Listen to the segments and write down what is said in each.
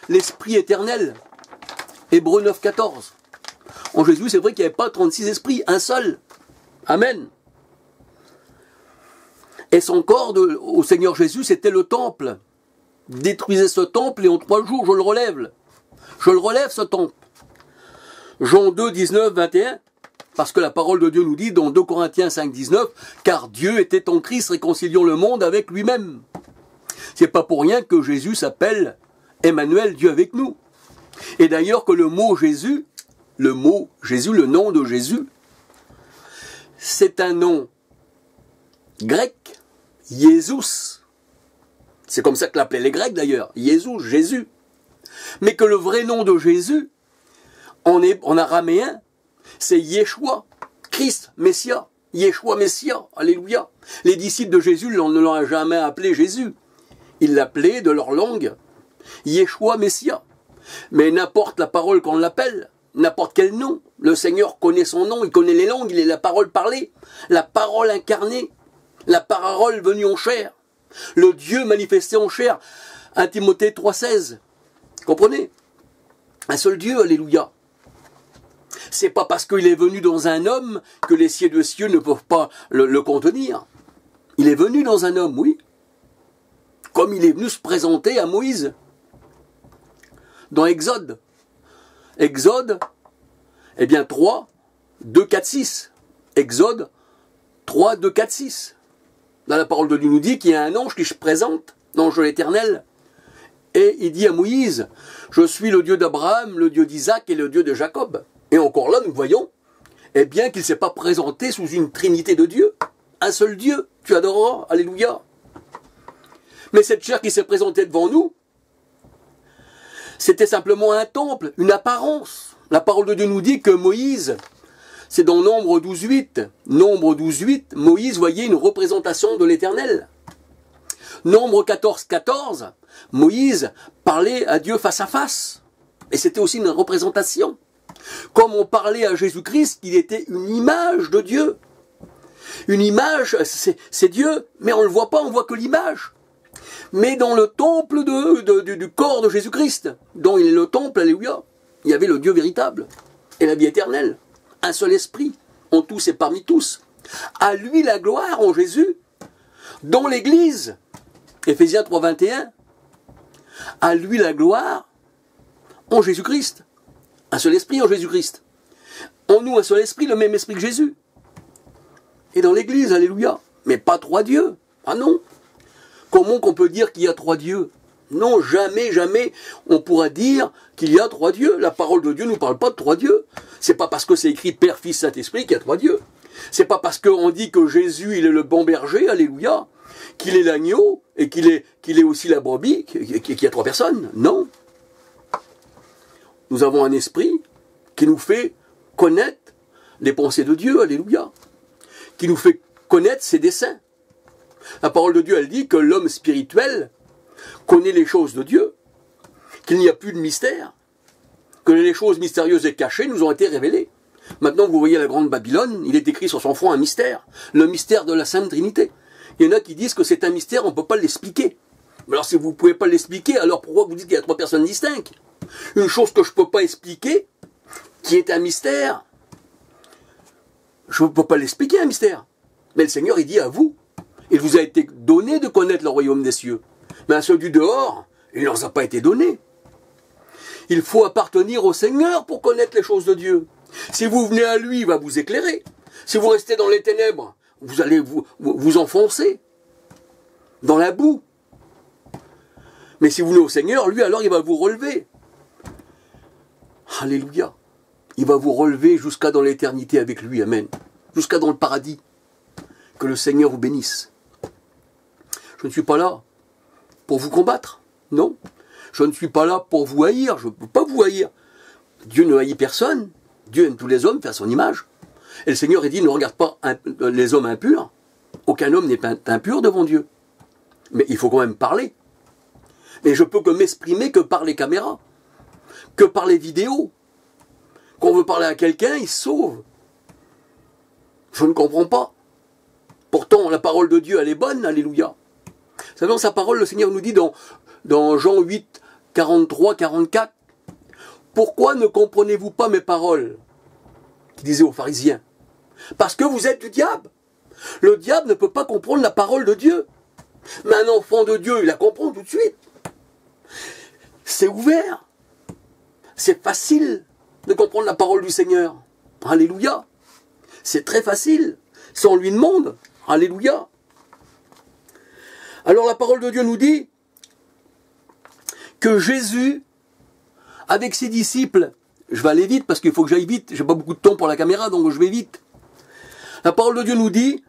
l'esprit éternel. Hébreux 9, 14. En Jésus, c'est vrai qu'il n'y avait pas 36 esprits, un seul. Amen. Et son corps au Seigneur Jésus, c'était le temple. Détruisez ce temple et en 3 jours, je le relève. Je le relève, ce temple. Jean 2, 19, 21. Parce que la parole de Dieu nous dit dans 2 Corinthiens 5, 19, car Dieu était en Christ réconciliant le monde avec lui-même. C'est pas pour rien que Jésus s'appelle Emmanuel, Dieu avec nous. Et d'ailleurs que le nom Jésus, le nom de Jésus, c'est un nom grec, Jésus. C'est comme ça que l'appelaient les Grecs d'ailleurs, Jésus. Mais que le vrai nom de Jésus, en araméen, c'est Yeshua, Christ, Messia, Yeshua, Messia, alléluia. Les disciples de Jésus ne l'ont jamais appelé Jésus. Ils l'appelaient de leur langue Yeshua, Messia. Mais n'importe la parole qu'on l'appelle, n'importe quel nom, le Seigneur connaît son nom, il connaît les langues, il est la parole parlée, la parole incarnée, la parole venue en chair, le Dieu manifesté en chair. 1 Timothée 3,16. Comprenez? Un seul Dieu, alléluia. C'est pas parce qu'il est venu dans un homme que les cieux de cieux ne peuvent pas le contenir. Il est venu dans un homme, oui. Comme il est venu se présenter à Moïse. Dans Exode. Exode, eh bien 3, 2, 4, 6. Exode 3, 2, 4, 6. Dans la parole de Dieu nous dit qu'il y a un ange qui se présente, l'ange de l'Éternel. Et il dit à Moïse, je suis le Dieu d'Abraham, le Dieu d'Isaac et le Dieu de Jacob. Et encore là, nous voyons, eh bien, qu'il ne s'est pas présenté sous une trinité de Dieu. Un seul Dieu, tu adoreras, alléluia. Mais cette chair qui s'est présentée devant nous, c'était simplement un temple, une apparence. La parole de Dieu nous dit que Moïse, c'est dans Nombre 12.8. Nombre 12.8, Moïse voyait une représentation de l'Éternel. Nombre 14.14, Moïse parlait à Dieu face à face. Et c'était aussi une représentation. Comme on parlait à Jésus-Christ, il était une image de Dieu. Une image, c'est Dieu, mais on ne le voit pas, on voit que l'image. Mais dans le temple du corps de Jésus-Christ, dont il est le temple, alléluia, il y avait le Dieu véritable et la vie éternelle. Un seul esprit, en tous et parmi tous. À lui la gloire, en Jésus, dans l'Église. Éphésiens 3.21. À lui la gloire, en Jésus-Christ. Un seul esprit en Jésus-Christ. En nous, un seul esprit, le même esprit que Jésus. Et dans l'Église, alléluia. Mais pas 3 dieux. Ah non. Comment qu'on peut dire qu'il y a 3 dieux? Non, jamais, jamais on pourra dire qu'il y a 3 dieux. La parole de Dieu ne nous parle pas de 3 dieux. C'est pas parce que c'est écrit Père, Fils, Saint-Esprit qu'il y a 3 dieux. C'est pas parce qu'on dit que Jésus, il est le bon berger, alléluia, qu'il est l'agneau, et qu'il est aussi la brebis, qu'il y a 3 personnes. Non. Nous avons un esprit qui nous fait connaître les pensées de Dieu, alléluia, qui nous fait connaître ses desseins. La parole de Dieu, elle dit que l'homme spirituel connaît les choses de Dieu, qu'il n'y a plus de mystère, que les choses mystérieuses et cachées nous ont été révélées. Maintenant, vous voyez la grande Babylone, il est écrit sur son front un mystère, le mystère de la Sainte Trinité. Il y en a qui disent que c'est un mystère, on ne peut pas l'expliquer. Alors si vous ne pouvez pas l'expliquer, alors pourquoi vous dites qu'il y a 3 personnes distinctes? Une chose que je ne peux pas expliquer, qui est un mystère, je ne peux pas l'expliquer, un mystère. Mais le Seigneur, il dit à vous, il vous a été donné de connaître le royaume des cieux. Mais à ceux du dehors, il ne leur a pas été donné. Il faut appartenir au Seigneur pour connaître les choses de Dieu. Si vous venez à lui, il va vous éclairer. Si vous restez dans les ténèbres, vous allez vous enfoncer dans la boue. Mais si vous venez au Seigneur, lui, alors il va vous relever. Alléluia. Il va vous relever jusqu'à dans l'éternité avec lui. Amen. Jusqu'à dans le paradis. Que le Seigneur vous bénisse. Je ne suis pas là pour vous combattre. Non. Je ne suis pas là pour vous haïr. Je ne peux pas vous haïr. Dieu ne haït personne. Dieu aime tous les hommes, fait à son image. Et le Seigneur, il dit, ne regarde pas les hommes impurs. Aucun homme n'est impur devant Dieu. Mais il faut quand même parler. Mais je peux que m'exprimer que par les caméras. Que par les vidéos. Quand on veut parler à quelqu'un, il se sauve. Je ne comprends pas. Pourtant, la parole de Dieu, elle est bonne, alléluia. Vous savez, dans sa parole, le Seigneur nous dit dans Jean 8, 43, 44. Pourquoi ne comprenez-vous pas mes paroles? Qui disait aux pharisiens. Parce que vous êtes du diable. Le diable ne peut pas comprendre la parole de Dieu. Mais un enfant de Dieu, il la comprend tout de suite. C'est ouvert. C'est facile de comprendre la parole du Seigneur. Alléluia. C'est très facile. Si on lui demande. Alléluia. Alors la parole de Dieu nous dit que Jésus, avec ses disciples, je vais aller vite parce qu'il faut que j'aille vite, j'ai pas beaucoup de temps pour la caméra, donc je vais vite. La parole de Dieu nous dit,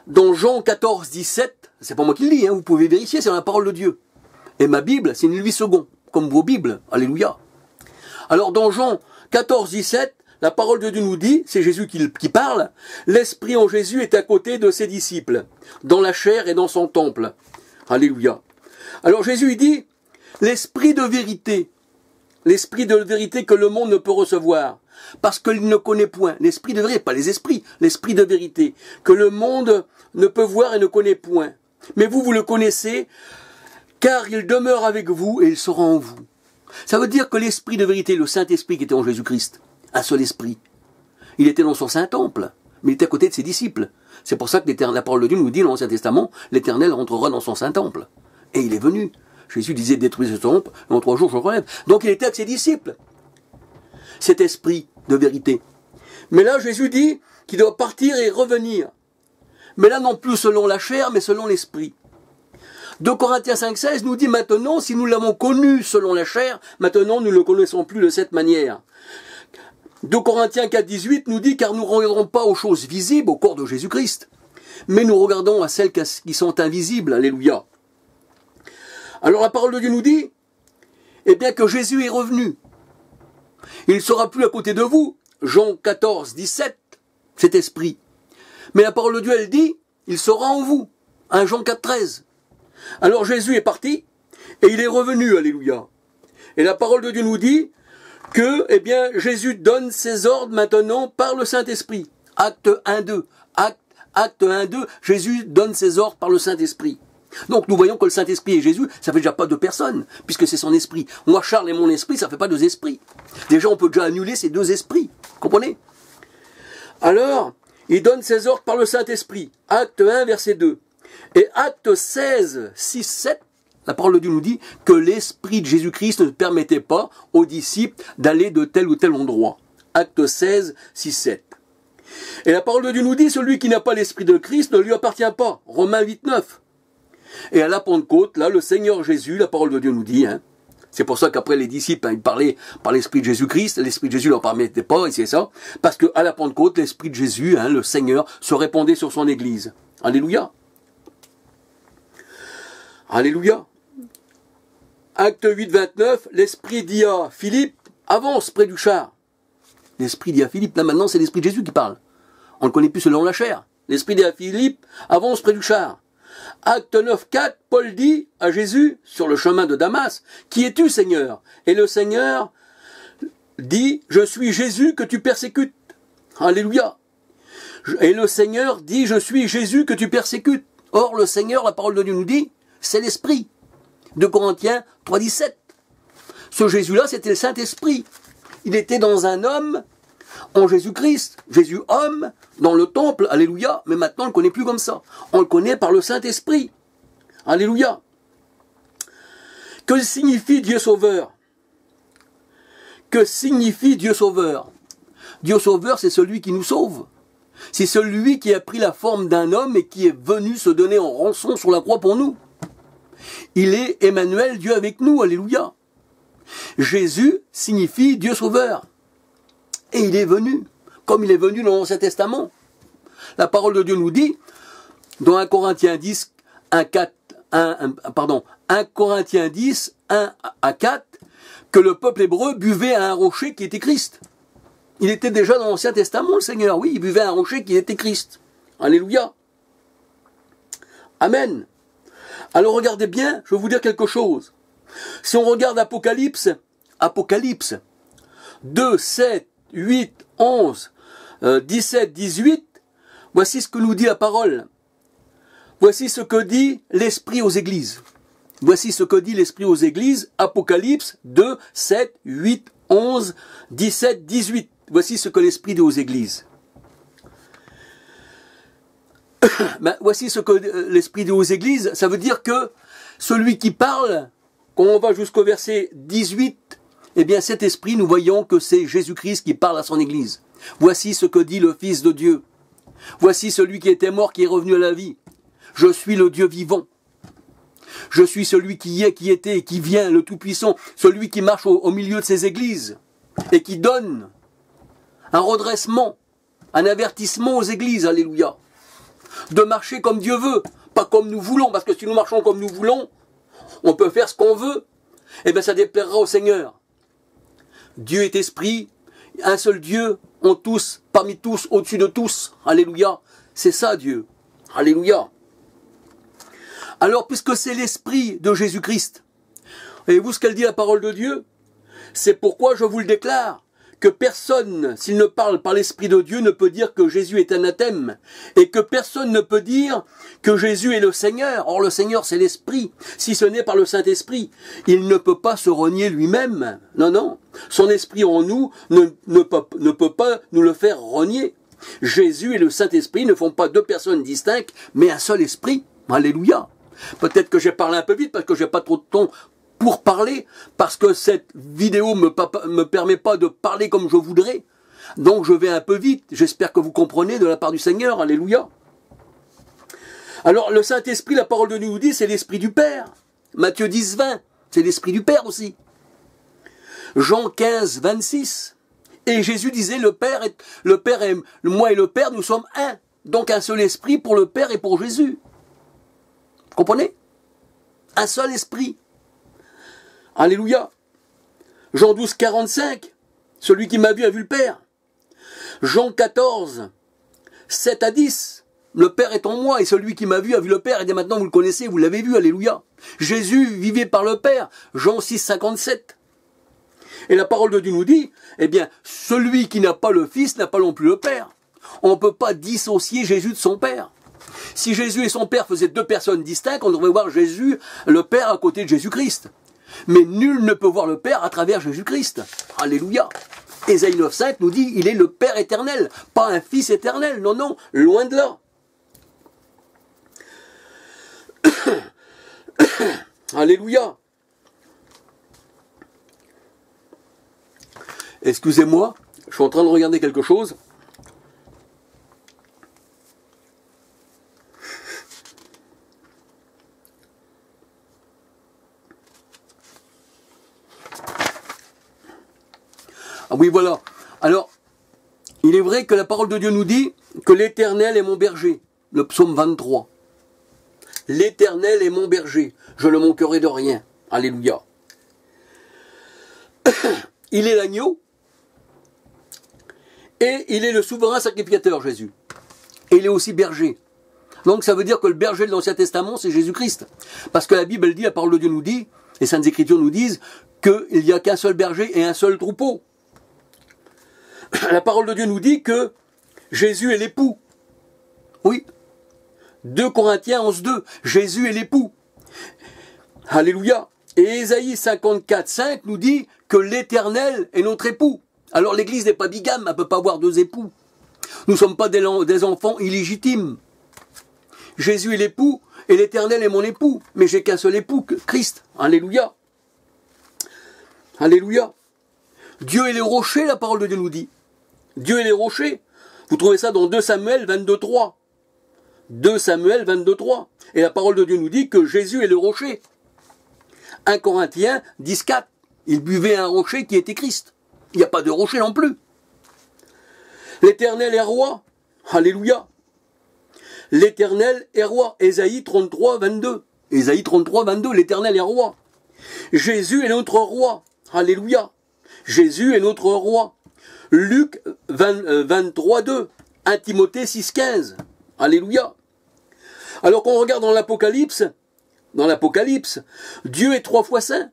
dans Jean 14, 17, c'est pas moi qui le dis, hein, vous pouvez vérifier, c'est dans la parole de Dieu. Et ma Bible, c'est une Louis II, comme vos Bibles, alléluia. Alors dans Jean 14, 17, la parole de Dieu nous dit, c'est Jésus qui parle, l'Esprit en Jésus est à côté de ses disciples, dans la chair et dans son temple. Alléluia. Alors Jésus il dit, l'Esprit de vérité que le monde ne peut recevoir, parce qu'il ne connaît point, l'Esprit de vérité, pas les esprits, l'Esprit de vérité, que le monde ne peut voir et ne connaît point. Mais vous le connaissez, car il demeure avec vous et il sera en vous. Ça veut dire que l'Esprit de vérité, le Saint-Esprit qui était en Jésus-Christ, un seul esprit, il était dans son Saint-Temple, mais il était à côté de ses disciples. C'est pour ça que la parole de Dieu nous dit dans l'Ancien Testament, l'Éternel rentrera dans son Saint-Temple. Et il est venu. Jésus disait, détruisez ce temple, et en 3 jours je le relève. Donc il était avec ses disciples. Cet esprit de vérité. Mais là, Jésus dit qu'il doit partir et revenir. Mais là, non plus selon la chair, mais selon l'esprit. 2 Corinthiens 5,16 nous dit maintenant, si nous l'avons connu selon la chair, maintenant nous ne le connaissons plus de cette manière. 2 Corinthiens 4,18 nous dit, car nous ne regardons pas aux choses visibles, au corps de Jésus-Christ, mais nous regardons à celles qui sont invisibles. Alléluia. Alors la parole de Dieu nous dit, eh bien que Jésus est revenu. Il ne sera plus à côté de vous. Jean 14, 17, cet esprit. Mais la parole de Dieu, elle dit, il sera en vous. 1 Jean 4, 13. Alors Jésus est parti, et il est revenu, alléluia. Et la parole de Dieu nous dit que, eh bien, Jésus donne ses ordres maintenant par le Saint-Esprit. Acte 1, 2. Acte 1, 2, Jésus donne ses ordres par le Saint-Esprit. Donc nous voyons que le Saint-Esprit et Jésus, ça fait déjà pas 2 personnes, puisque c'est son esprit. Moi, Charles et mon esprit, ça fait pas 2 esprits. Déjà, on peut déjà annuler ces 2 esprits. Comprenez? Alors, il donne ses ordres par le Saint-Esprit. Acte 1, verset 2. Et acte 16, 6, 7, la parole de Dieu nous dit que l'esprit de Jésus-Christ ne permettait pas aux disciples d'aller de tel ou tel endroit. Acte 16, 6, 7. Et la parole de Dieu nous dit, celui qui n'a pas l'esprit de Christ ne lui appartient pas. Romains 8, 9. Et à la Pentecôte, là, le Seigneur Jésus, la parole de Dieu nous dit, c'est pour ça qu'après les disciples, ils parlaient par l'Esprit de Jésus-Christ, l'Esprit de Jésus ne leur permettait pas, et c'est ça, parce qu'à la Pentecôte, l'Esprit de Jésus, le Seigneur, se répandait sur son Église. Alléluia. Alléluia. Acte 8, 29, l'Esprit dit à Philippe, avance près du char. L'Esprit dit à Philippe, là maintenant c'est l'Esprit de Jésus qui parle. On ne connaît plus selon la chair. L'Esprit dit à Philippe, avance près du char. Acte 9, 4, Paul dit à Jésus, sur le chemin de Damas, qui es-tu, Seigneur? Et le Seigneur dit, je suis Jésus que tu persécutes. Alléluia. Et le Seigneur dit, je suis Jésus que tu persécutes. Or, le Seigneur, la parole de Dieu nous dit, c'est l'Esprit. 2 Corinthiens 3, 17. Ce Jésus-là, c'était le Saint-Esprit. Il était dans un homme, en Jésus-Christ, Jésus homme, dans le temple, alléluia, mais maintenant on ne le connaît plus comme ça. On le connaît par le Saint-Esprit. Alléluia. Que signifie Dieu Sauveur? Que signifie Dieu Sauveur? Dieu Sauveur, c'est celui qui nous sauve. C'est celui qui a pris la forme d'un homme et qui est venu se donner en rançon sur la croix pour nous. Il est Emmanuel, Dieu avec nous, alléluia. Jésus signifie Dieu Sauveur. Et il est venu, comme il est venu dans l'Ancien Testament. La parole de Dieu nous dit, dans 1 Corinthiens 10, 1 Corinthiens 10, 1 à 4, que le peuple hébreu buvait à un rocher qui était Christ. Il était déjà dans l'Ancien Testament, le Seigneur, oui, il buvait à un rocher qui était Christ. Alléluia. Amen. Alors regardez bien, je vais vous dire quelque chose. Si on regarde Apocalypse 2, 7, 8, 11, 17, 18, voici ce que nous dit la parole. Voici ce que dit l'Esprit aux églises. Voici ce que dit l'Esprit aux églises, Apocalypse 2, 7, 8, 11, 17, 18. Voici ce que l'Esprit dit aux églises. Voici ce que l'Esprit dit aux églises, ça veut dire que celui qui parle, quand on va jusqu'au verset 18, eh bien cet esprit, nous voyons que c'est Jésus-Christ qui parle à son Église. Voici ce que dit le Fils de Dieu. Voici celui qui était mort, qui est revenu à la vie. Je suis le Dieu vivant. Je suis celui qui est, qui était et qui vient, le Tout-Puissant. Celui qui marche au milieu de ses églises et qui donne un redressement, un avertissement aux églises. Alléluia. De marcher comme Dieu veut, pas comme nous voulons. Parce que si nous marchons comme nous voulons, on peut faire ce qu'on veut. Eh bien ça déplaira au Seigneur. Dieu est esprit, un seul Dieu, en tous, parmi tous, au-dessus de tous. Alléluia. C'est ça Dieu. Alléluia. Alors, puisque c'est l'esprit de Jésus-Christ, voyez-vous ce qu'elle dit la parole de Dieu? C'est pourquoi je vous le déclare, que personne, s'il ne parle par l'Esprit de Dieu, ne peut dire que Jésus est anathème, et que personne ne peut dire que Jésus est le Seigneur. Or, le Seigneur, c'est l'Esprit, si ce n'est par le Saint-Esprit. Il ne peut pas se renier lui-même. Non, non. Son Esprit en nous ne peut pas nous le faire renier. Jésus et le Saint-Esprit ne font pas deux personnes distinctes, mais un seul Esprit. Alléluia. Peut-être que j'ai parlé un peu vite, parce que j'ai pas trop de temps pour parler, parce que cette vidéo me permet pas de parler comme je voudrais. Donc je vais un peu vite. J'espère que vous comprenez de la part du Seigneur. Alléluia. Alors le Saint-Esprit, la parole de Dieu nous dit, c'est l'Esprit du Père. Matthieu 10, 20, c'est l'Esprit du Père aussi. Jean 15, 26. Et Jésus disait, moi et le Père, nous sommes un. Donc un seul esprit pour le Père et pour Jésus. Vous comprenez? Un seul esprit. Alléluia. Jean 12, 45. Celui qui m'a vu a vu le Père. Jean 14, 7 à 10. Le Père est en moi et celui qui m'a vu a vu le Père. Et dès maintenant vous le connaissez, vous l'avez vu. Alléluia. Jésus vivait par le Père. Jean 6, 57. Et la parole de Dieu nous dit, eh bien, celui qui n'a pas le Fils n'a pas non plus le Père. On ne peut pas dissocier Jésus de son Père. Si Jésus et son Père faisaient deux personnes distinctes, on devrait voir Jésus, le Père, à côté de Jésus-Christ. Mais nul ne peut voir le Père à travers Jésus-Christ. Alléluia. Ésaïe 9,5 nous dit, il est le Père éternel, pas un Fils éternel. Non, non, loin de là. Alléluia. Excusez-moi, je suis en train de regarder quelque chose. Ah oui, voilà. Alors, il est vrai que la parole de Dieu nous dit que l'Éternel est mon berger. Le psaume 23. L'Éternel est mon berger. Je ne manquerai de rien. Alléluia. Il est l'agneau. Et il est le souverain sacrificateur, Jésus. Et il est aussi berger. Donc ça veut dire que le berger de l'Ancien Testament, c'est Jésus-Christ. Parce que la Bible, elle dit, la parole de Dieu nous dit, les Saintes Écritures nous disent, qu'il n'y a qu'un seul berger et un seul troupeau. La parole de Dieu nous dit que Jésus est l'époux. Oui. 2 Corinthiens 11.2. Jésus est l'époux. Alléluia. Et Ésaïe 54, 5 nous dit que l'Éternel est notre époux. Alors l'Église n'est pas bigame, elle ne peut pas avoir deux époux. Nous ne sommes pas des enfants illégitimes. Jésus est l'époux et l'Éternel est mon époux. Mais j'ai qu'un seul époux, Christ. Alléluia. Alléluia. Dieu est le rocher, la parole de Dieu nous dit. Dieu est le rocher. Vous trouvez ça dans 2 Samuel 22.3. 2 Samuel 22.3. Et la parole de Dieu nous dit que Jésus est le rocher. 1 Corinthiens 10.4. Il buvait un rocher qui était Christ. Il n'y a pas de rocher non plus. L'Éternel est roi. Alléluia. L'Éternel est roi. Ésaïe 33, 22. Ésaïe 33, 22. L'Éternel est roi. Jésus est notre roi. Alléluia. Jésus est notre roi. Luc 23, 2. 1 Timothée 6, 15. Alléluia. Alors qu'on regarde dans l'Apocalypse, Dieu est 3 fois saint.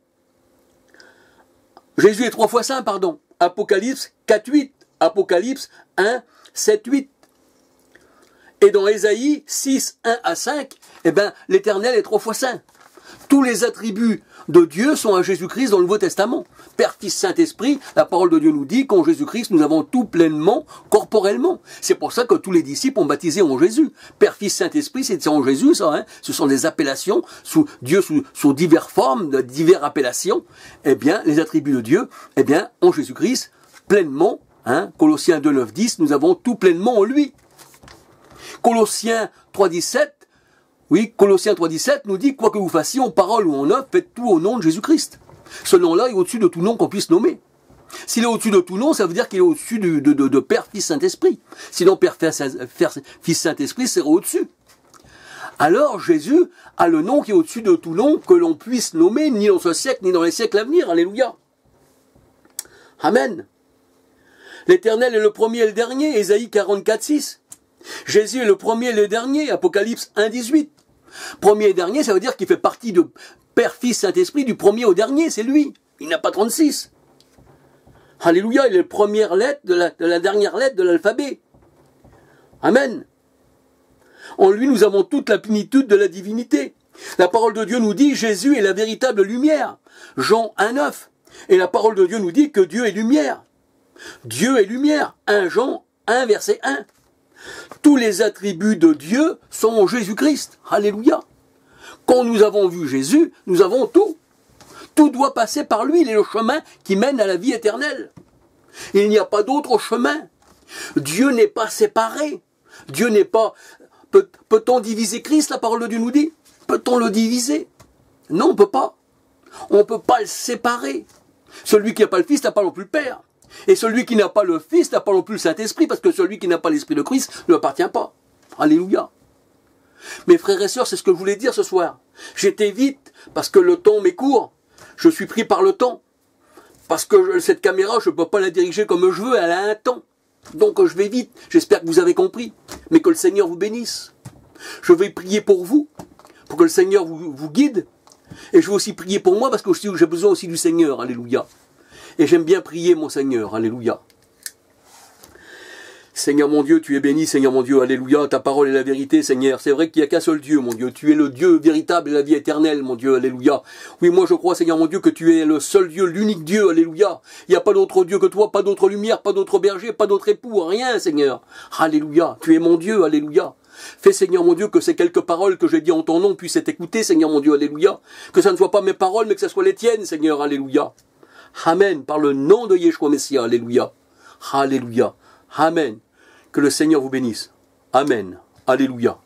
Jésus est 3 fois saint, pardon. Apocalypse 4, 8. Apocalypse 1, 7, 8. Et dans Ésaïe 6, 1 à 5, eh ben, l'Éternel est 3 fois saint. Tous les attributs de Dieu sont à Jésus-Christ dans le Nouveau Testament. Père, Fils, Saint-Esprit, la parole de Dieu nous dit qu'en Jésus-Christ, nous avons tout pleinement, corporellement. C'est pour ça que tous les disciples ont baptisé en Jésus. Père, Fils, Saint-Esprit, c'est en Jésus, ça. Hein. Ce sont des appellations, sous diverses formes, de diverses appellations. Eh bien, les attributs de Dieu, eh bien, en Jésus-Christ, pleinement, hein. Colossiens 2, 9, 10, nous avons tout pleinement en lui. Colossiens 3, 17, oui, Colossiens 3,17 nous dit, quoi que vous fassiez en parole ou en œuvre, faites tout au nom de Jésus-Christ. Ce nom-là est au-dessus de tout nom qu'on puisse nommer. S'il est au-dessus de tout nom, ça veut dire qu'il est au-dessus de Père, Fils, Saint-Esprit. Sinon, Père, Fils, Saint-Esprit serait au-dessus. Alors, Jésus a le nom qui est au-dessus de tout nom que l'on puisse nommer, ni dans ce siècle, ni dans les siècles à venir. Alléluia. Amen. L'Éternel est le premier et le dernier, Ésaïe 44, 6. Jésus est le premier et le dernier, Apocalypse 1, 18. Premier et dernier, ça veut dire qu'il fait partie de Père, Fils, Saint-Esprit, du premier au dernier, c'est lui. Il n'a pas 36. Alléluia, il est la première lettre de la dernière lettre de l'alphabet. Amen. En lui, nous avons toute la plénitude de la divinité. La parole de Dieu nous dit, Jésus est la véritable lumière. Jean 1, 9. Et la parole de Dieu nous dit que Dieu est lumière. Dieu est lumière. 1 Jean 1, verset 1. Tous les attributs de Dieu sont en Jésus-Christ. Alléluia. Quand nous avons vu Jésus, nous avons tout. Tout doit passer par lui. Il est le chemin qui mène à la vie éternelle. Il n'y a pas d'autre chemin. Dieu n'est pas séparé. Dieu n'est pas... Peut-on diviser Christ, la parole de Dieu nous dit? Peut-on le diviser? Non, on ne peut pas. On ne peut pas le séparer. Celui qui n'a pas le Fils n'a pas non plus le Père. Et celui qui n'a pas le Fils n'a pas non plus le Saint-Esprit, parce que celui qui n'a pas l'Esprit de Christ ne lui appartient pas. Alléluia. Mes frères et sœurs, c'est ce que je voulais dire ce soir. J'étais vite, parce que le temps m'est court. Je suis pris par le temps. Parce que cette caméra, je ne peux pas la diriger comme je veux, elle a un temps. Donc je vais vite. J'espère que vous avez compris. Mais que le Seigneur vous bénisse. Je vais prier pour vous, pour que le Seigneur vous guide. Et je vais aussi prier pour moi, parce que j'ai besoin aussi du Seigneur. Alléluia. Et j'aime bien prier mon Seigneur, alléluia. Seigneur mon Dieu, tu es béni, Seigneur mon Dieu, alléluia, ta parole est la vérité, Seigneur. C'est vrai qu'il n'y a qu'un seul Dieu, mon Dieu. Tu es le Dieu véritable et la vie éternelle, mon Dieu, alléluia. Oui, moi je crois, Seigneur mon Dieu, que tu es le seul Dieu, l'unique Dieu, alléluia. Il n'y a pas d'autre Dieu que toi, pas d'autre lumière, pas d'autre berger, pas d'autre époux, rien, Seigneur. Alléluia, tu es mon Dieu, alléluia. Fais, Seigneur mon Dieu, que ces quelques paroles que j'ai dit en ton nom puissent être écoutées, Seigneur mon Dieu, alléluia. Que ça ne soit pas mes paroles, mais que ce soit les tiennes, Seigneur, alléluia. Amen, par le nom de Yeshua Messia, alléluia. Alléluia. Amen. Que le Seigneur vous bénisse. Amen. Alléluia.